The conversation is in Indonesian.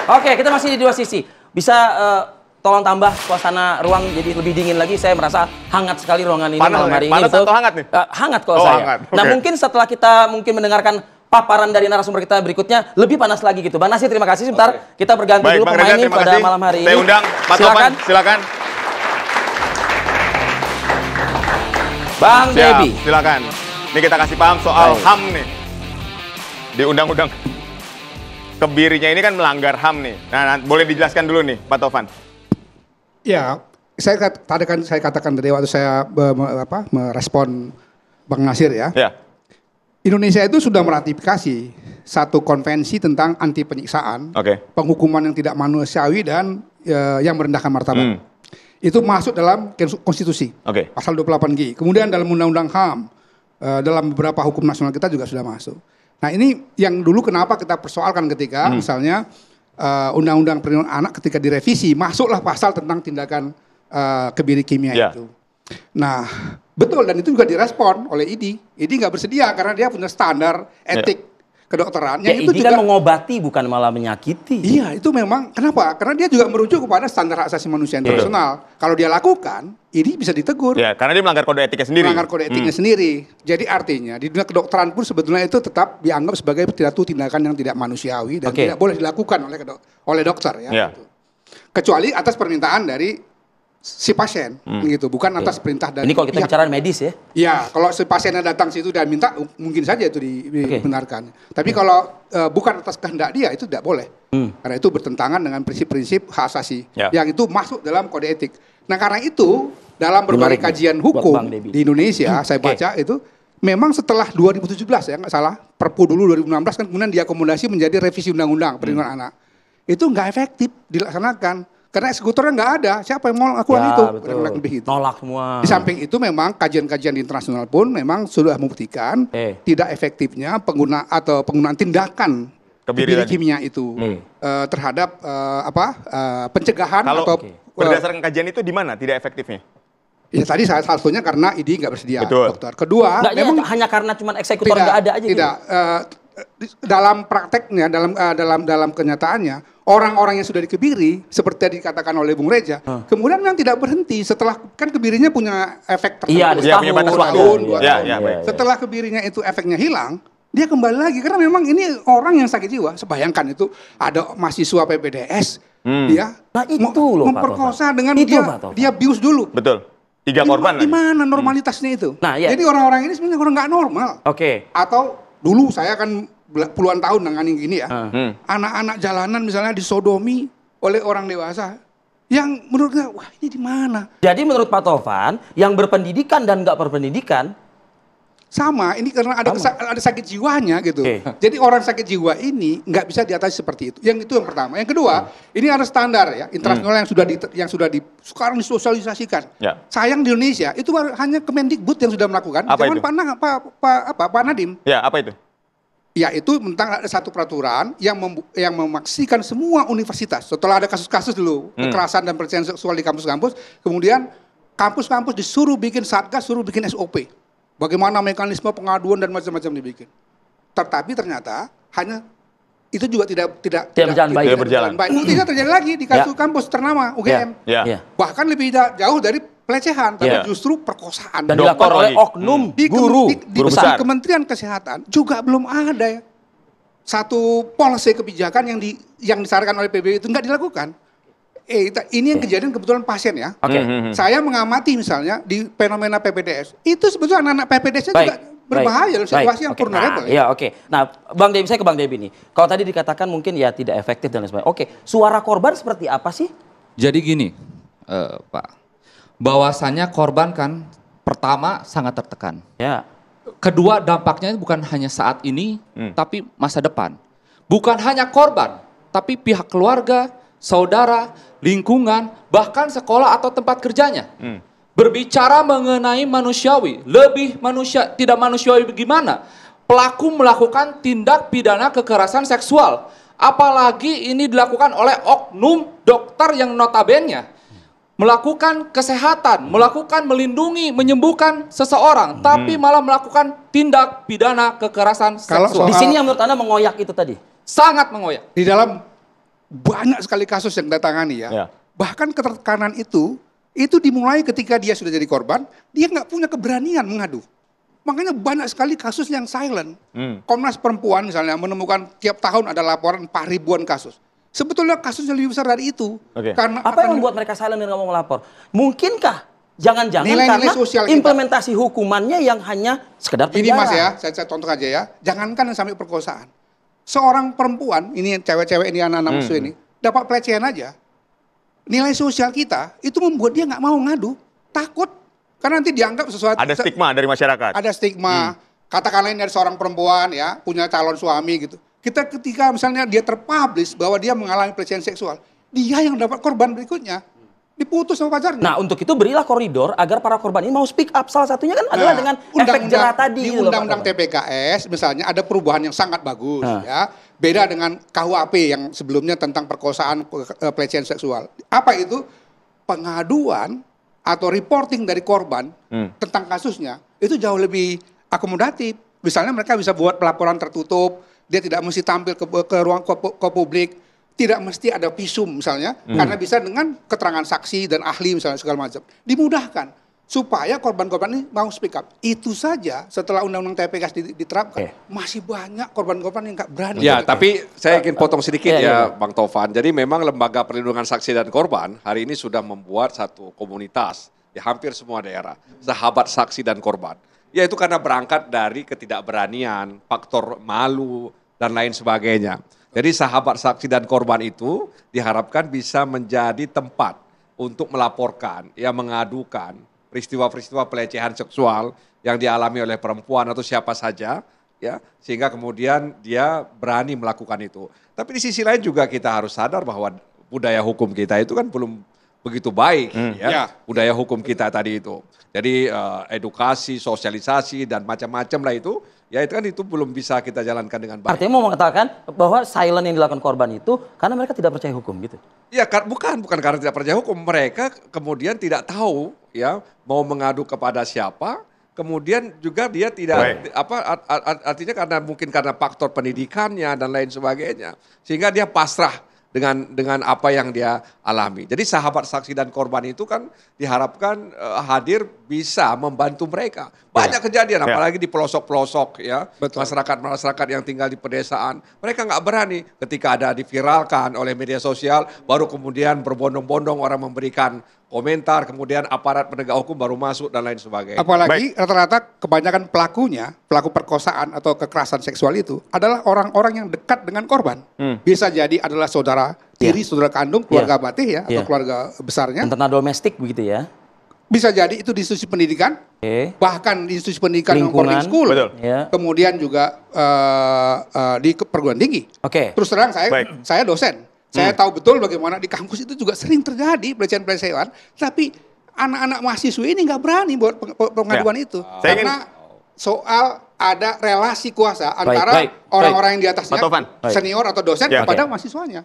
Oke, kita masih di dua sisi. Bisa tolong tambah suasana ruang jadi lebih dingin lagi. Saya merasa hangat sekali ruangan ini malam hari ini. Panas atau hangat nih? Hangat kalau saya. Hangat. Nah, mungkin setelah kita mendengarkan paparan dari narasumber kita berikutnya lebih panas lagi gitu. Bang Nasir, terima kasih. Sebentar kita berganti dulu pemainnya pada malam hari ini. Saya undang Pak Tovan, silakan. Bang Debbie, silakan. Ini kita kasih paham soal HAM nih. Di undang-undang kebirinya ini kan melanggar HAM nih. Nah, boleh dijelaskan dulu nih, Pak Tovan. Ya, saya katakan tadi waktu saya merespon Bang Nasir ya. Indonesia itu sudah meratifikasi satu konvensi tentang anti penyiksaan, penghukuman yang tidak manusiawi dan yang merendahkan martabat. Itu masuk dalam konstitusi, pasal 28G. Kemudian dalam undang-undang HAM, dalam beberapa hukum nasional kita juga sudah masuk. Nah ini yang dulu kenapa kita persoalkan ketika misalnya undang-undang perlindungan anak ketika direvisi, masuklah pasal tentang tindakan kebiri kimia itu. Nah betul, dan itu juga direspon oleh IDI. IDI nggak bersedia karena dia punya standar etik kedokteran. Ya, itu IDI juga kan mengobati bukan malah menyakiti. Iya, itu memang kenapa? Karena dia juga merujuk kepada standar hak asasi manusia internasional. Kalau dia lakukan, IDI bisa ditegur. Ya, karena dia melanggar kode etiknya sendiri. Melanggar kode etiknya sendiri. Jadi artinya di dunia kedokteran pun sebetulnya itu tetap dianggap sebagai satu tindakan yang tidak manusiawi dan tidak boleh dilakukan oleh dokter ya. Gitu. Kecuali atas permintaan dari si pasien gitu, bukan atas perintah dari ini kalau kita bicara medis ya. Iya, kalau si pasiennya datang situ dan minta mungkin saja itu dibenarkan. Tapi kalau bukan atas kehendak dia itu tidak boleh. Karena itu bertentangan dengan prinsip-prinsip hak asasi yang itu masuk dalam kode etik. Nah, karena itu dalam berbagai kajian hukum di Indonesia saya baca itu memang setelah 2017 ya nggak salah, Perpu dulu 2016 kan kemudian diakomodasi menjadi revisi undang-undang perlindungan anak. Itu nggak efektif dilaksanakan. Karena eksekutornya nggak ada, siapa yang mau lakukan itu? Lebih itu. Nolak semua. Di samping itu memang kajian-kajian internasional pun memang sudah membuktikan tidak efektifnya penggunaan tindakan kebiri kimia itu terhadap pencegahan atau berdasarkan kajian itu di mana tidak efektifnya? Ya tadi salah satunya karena IDI nggak bersedia, dokter. Kedua, memang hanya karena cuma eksekutor nggak ada aja. Tidak. Dalam prakteknya, dalam kenyataannya, orang-orang yang sudah dikebiri, seperti yang dikatakan oleh Bung Reja, kemudian memang tidak berhenti setelah kan kebirinya punya efek tertentu. Iya, punya batas tahun, 2 tahun. Setelah kebirinya itu efeknya hilang, dia kembali lagi karena memang ini orang yang sakit jiwa. Sebayangkan itu ada mahasiswa PPDS, dia memperkosa dengan dia bius dulu. Betul. 3 korban. Di mana normalitasnya itu? Nah, jadi orang-orang ini sebenarnya orang nggak normal. Atau dulu saya kan puluhan tahun nangani gini ya. Anak-anak jalanan misalnya disodomi oleh orang dewasa. Yang menurutnya, wah ini di mana? Jadi menurut Pak Tovan, yang berpendidikan dan nggak berpendidikan sama, ini karena ada sakit jiwanya gitu. Jadi orang sakit jiwa ini nggak bisa diatasi seperti itu. Yang itu yang pertama. Yang kedua, ini ada standar ya internasional yang sudah sekarang disosialisasikan. Sayang di Indonesia itu hanya Kemendikbud yang sudah melakukan. Zaman Pak Nadiem. Ya, apa itu? Ya itu tentang ada satu peraturan yang memaksikan semua universitas. Setelah ada kasus-kasus dulu kekerasan dan pelecehan seksual di kampus-kampus, kemudian kampus-kampus disuruh bikin satgas, suruh bikin SOP. Bagaimana mekanisme pengaduan dan macam-macam dibikin. Tetapi ternyata hanya itu juga tidak berjalan baik. Buktinya terjadi lagi di kampus ternama UGM. Bahkan lebih jauh dari pelecehan, tapi justru perkosaan. Dan dilakukan oleh oknum guru besar. Di Kementerian Kesehatan juga belum ada satu polisi kebijakan yang disarankan oleh PBB itu nggak dilakukan. Ini yang kejadian kebetulan pasien ya. Saya mengamati misalnya di fenomena PPDS. Itu sebetulnya anak-anak PPDS-nya juga berbahaya dalam situasi yang vulnerable. Nah, Bang Debbie, saya ke Bang Debbie nih. Kalau tadi dikatakan mungkin ya tidak efektif dan lain sebagainya. Suara korban seperti apa sih? Jadi gini, Pak. Bahwasannya korban kan pertama sangat tertekan. Kedua dampaknya bukan hanya saat ini, tapi masa depan. Bukan hanya korban, tapi pihak keluarga, saudara, lingkungan, bahkan sekolah atau tempat kerjanya. Berbicara mengenai manusiawi, lebih tidak manusiawi bagaimana? Pelaku melakukan tindak pidana kekerasan seksual. Apalagi ini dilakukan oleh oknum dokter yang notabene melakukan kesehatan, melakukan melindungi, menyembuhkan seseorang, tapi malah melakukan tindak pidana kekerasan seksual. Di sini yang menurut Anda mengoyak itu tadi? Sangat mengoyak. Di dalam banyak sekali kasus yang ditangani ya. Bahkan ketertekanan itu dimulai ketika dia sudah jadi korban, dia nggak punya keberanian mengadu. Makanya banyak sekali kasus yang silent. Komnas Perempuan misalnya menemukan tiap tahun ada laporan 4.000-an kasus. Sebetulnya kasusnya lebih besar dari itu. Karena apa yang membuat mereka silent dan nggak mau melapor? Mungkinkah jangan-jangan karena sosial implementasi hukumannya yang hanya sekedar penjara? Ini Mas ya, saya contoh aja ya. Jangankan yang sampai perkosaan. Seorang perempuan, ini cewek-cewek ini anak-anak musuh ini, dapat pelecehan aja. Nilai sosial kita itu membuat dia nggak mau ngadu, takut karena nanti dianggap sesuatu. Ada stigma dari masyarakat. Ada stigma. Katakanlah ini dari seorang perempuan ya, punya calon suami gitu. Ketika misalnya dia terpublish bahwa dia mengalami pelecehan seksual, dia yang dapat korban berikutnya diputus sama pacarnya. Nah, untuk itu berilah koridor agar para korban ini mau speak up. Salah satunya kan adalah dengan efek jerah tadi. Di Undang-Undang TPKS misalnya ada perubahan yang sangat bagus ya. Beda dengan KUHP yang sebelumnya tentang perkosaan, pelecehan seksual. Apa itu? Pengaduan atau reporting dari korban tentang kasusnya itu jauh lebih akomodatif. Misalnya mereka bisa buat pelaporan tertutup, dia tidak mesti tampil ke ruang ke publik, tidak mesti ada visum misalnya, karena bisa dengan keterangan saksi dan ahli misalnya segala macam. Dimudahkan supaya korban-korban ini mau speak up. Itu saja setelah Undang-Undang TPKS diterapkan, masih banyak korban-korban yang nggak berani. Ya, tapi saya ingin potong sedikit Bang Taufan. Jadi memang Lembaga Perlindungan Saksi dan Korban hari ini sudah membuat satu komunitas di hampir semua daerah, Sahabat Saksi dan Korban. Yaitu karena berangkat dari ketidakberanian, faktor malu, dan lain sebagainya. Jadi sahabat saksi dan korban itu diharapkan bisa menjadi tempat untuk melaporkan, mengadukan peristiwa-peristiwa pelecehan seksual yang dialami oleh perempuan atau siapa saja, ya, sehingga kemudian dia berani melakukan itu. Tapi di sisi lain juga kita harus sadar bahwa budaya hukum kita itu kan belum begitu baik, budaya hukum kita tadi itu. Jadi edukasi, sosialisasi dan macam-macam lah itu. Ya itu kan itu belum bisa kita jalankan dengan baik. Artinya mau mengatakan bahwa silent yang dilakukan korban itu karena mereka tidak percaya hukum gitu? Ya bukan karena tidak percaya hukum. Mereka kemudian tidak tahu mau mengadu kepada siapa. Kemudian juga dia tidak artinya karena faktor pendidikannya dan lain sebagainya. Sehingga dia pasrah dengan apa yang dia alami. Jadi sahabat saksi dan korban itu kan diharapkan hadir bisa membantu mereka. Banyak kejadian, apalagi di pelosok-pelosok masyarakat yang tinggal di pedesaan. Mereka nggak berani ketika ada diviralkan oleh media sosial, baru kemudian berbondong-bondong orang memberikan komentar, kemudian aparat penegak hukum baru masuk dan lain sebagainya. Apalagi rata-rata kebanyakan pelaku perkosaan atau kekerasan seksual itu adalah orang-orang yang dekat dengan korban. Bisa jadi adalah saudara tiri, saudara kandung, keluarga batih atau keluarga besarnya. Internal domestik begitu ya. Bisa jadi itu di institusi pendidikan, bahkan di institusi pendidikan boarding school, kemudian juga di perguruan tinggi. Terus terang saya dosen. Saya tahu betul bagaimana di kampus itu juga sering terjadi pelecehan-pelecehan, tapi anak-anak mahasiswa ini nggak berani buat pengaduan itu. Karena soal ada relasi kuasa antara orang-orang yang di atasnya, senior atau dosen kepada mahasiswanya.